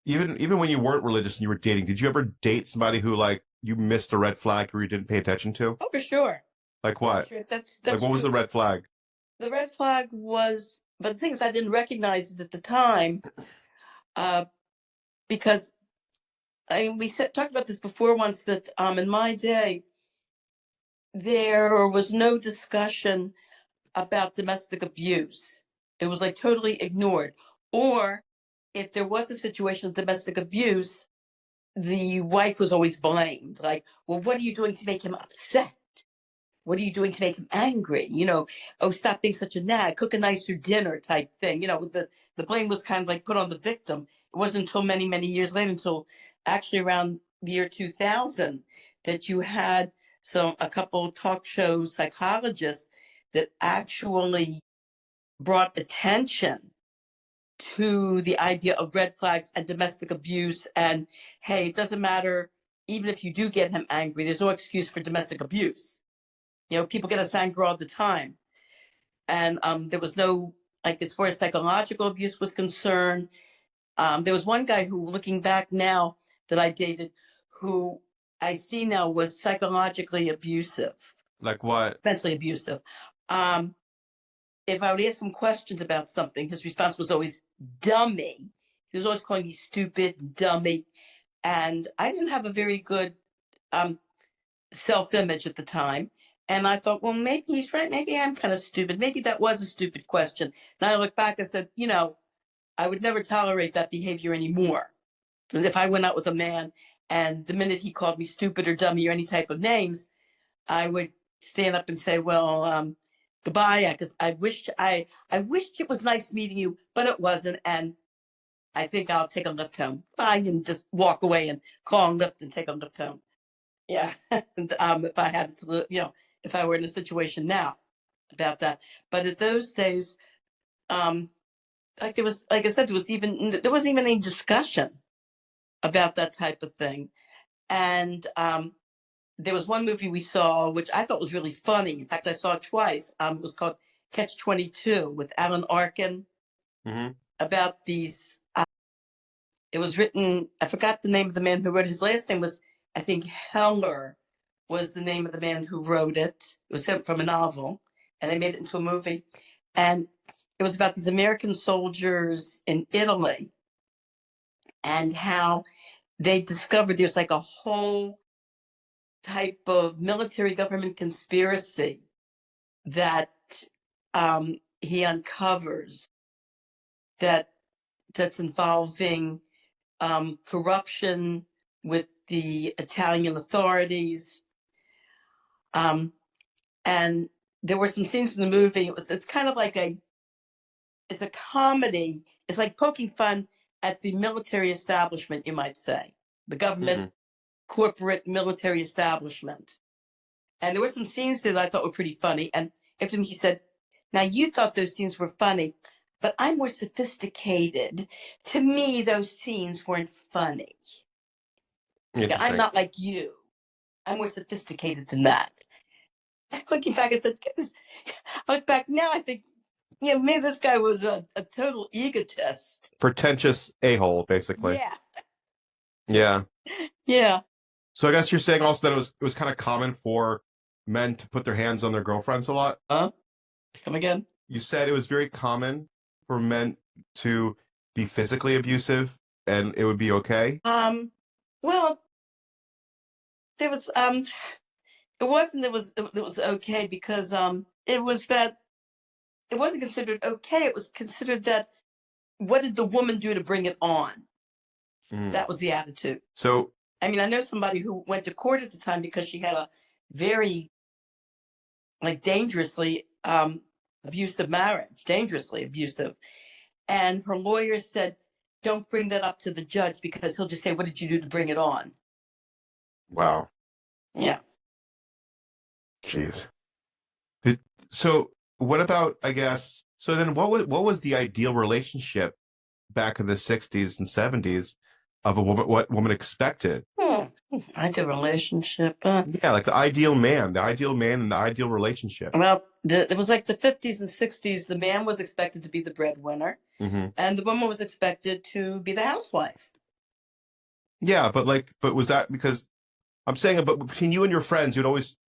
Even when you weren't religious and you were dating, did you ever date somebody who like you missed a red flag or you didn't pay attention to? Oh, for sure. Like For what? sure. That's Like what was true. the red flag? The red flag was, but the things I didn't recognize at the time, uh, because we talked about this before once that in my day there was no discussion about domestic abuse. It was like totally ignored. Or if there was a situation of domestic abuse, the wife was always blamed. Like, well, what are you doing to make him upset? What are you doing to make him angry? Oh, stop being such a nag, cook a nicer dinner type thing. The blame was kind of like put on the victim. It wasn't until many, many years later, until actually around the year 2000, that you had a couple talk show psychologists that actually brought attention to the idea of red flags and domestic abuse. And hey, it doesn't matter, even if you do get him angry, there's no excuse for domestic abuse. People get us angry all the time. And there was no, like, as far as psychological abuse was concerned, there was one guy who, looking back now, that I dated, who I see now was psychologically abusive. Like what? Mentally abusive. If I would ask him questions about something, his response was always dummy. He was always calling me stupid, dummy. And I didn't have a very good self-image at the time. And I thought, well, maybe he's right. Maybe I'm kind of stupid. Maybe that was a stupid question. Now I look back, I said, I would never tolerate that behavior anymore. Because if I went out with a man and the minute he called me stupid or dummy or any type of names, I would stand up and say, well, goodbye. Because I wished it was nice meeting you, but it wasn't. And I think I'll take a lift home. I can just walk away and call and lift and take a lift home. Yeah. And, if I had to, if I were in a situation now about that. But at those days, like I said, there wasn't even any discussion about that type of thing. And there was one movie we saw, which I thought was really funny. In fact, I saw it twice. It was called Catch-22 with Alan Arkin, about these. It was written, I forgot the name of the man who wrote it. His last name was, I think, Heller was the name of the man who wrote it. It was sent from a novel, and they made it into a movie. And it was about these American soldiers in Italy and how they discovered there's like a whole type of military government conspiracy that he uncovers that's involving corruption with the Italian authorities. And there were some scenes in the movie. It's kind of like it's a comedy. It's like poking fun at the military establishment, you might say, the government, corporate military establishment. And there were some scenes that I thought were pretty funny. And after him, he said, now you thought those scenes were funny, but I'm more sophisticated. To me, those scenes weren't funny. Yeah, I'm not like you. I'm more sophisticated than that. Looking back at I look back now, I think, maybe this guy was a total egotist. Pretentious a-hole, basically. Yeah. Yeah. Yeah. So I guess you're saying also that it was kind of common for men to put their hands on their girlfriends a lot? Huh? Come again? You said it was very common for men to be physically abusive and it would be okay? Well, there was it was okay because it was that it wasn't considered okay. It was considered that what did the woman do to bring it on? That was the attitude. So, I mean, I know somebody who went to court at the time because she had a very, like, dangerously abusive marriage, dangerously abusive. And her lawyer said, don't bring that up to the judge because he'll just say, what did you do to bring it on? Wow. Yeah. Jeez. So what about, I guess, so then what was the ideal relationship back in the 60s and 70s of a woman, what woman expected? Ideal relationship. Yeah, like the ideal man and the ideal relationship. Well, it was like the 50s and 60s. The man was expected to be the breadwinner, Hmm. and the woman was expected to be the housewife. Yeah, but was that because I'm saying, but between you and your friends, you'd always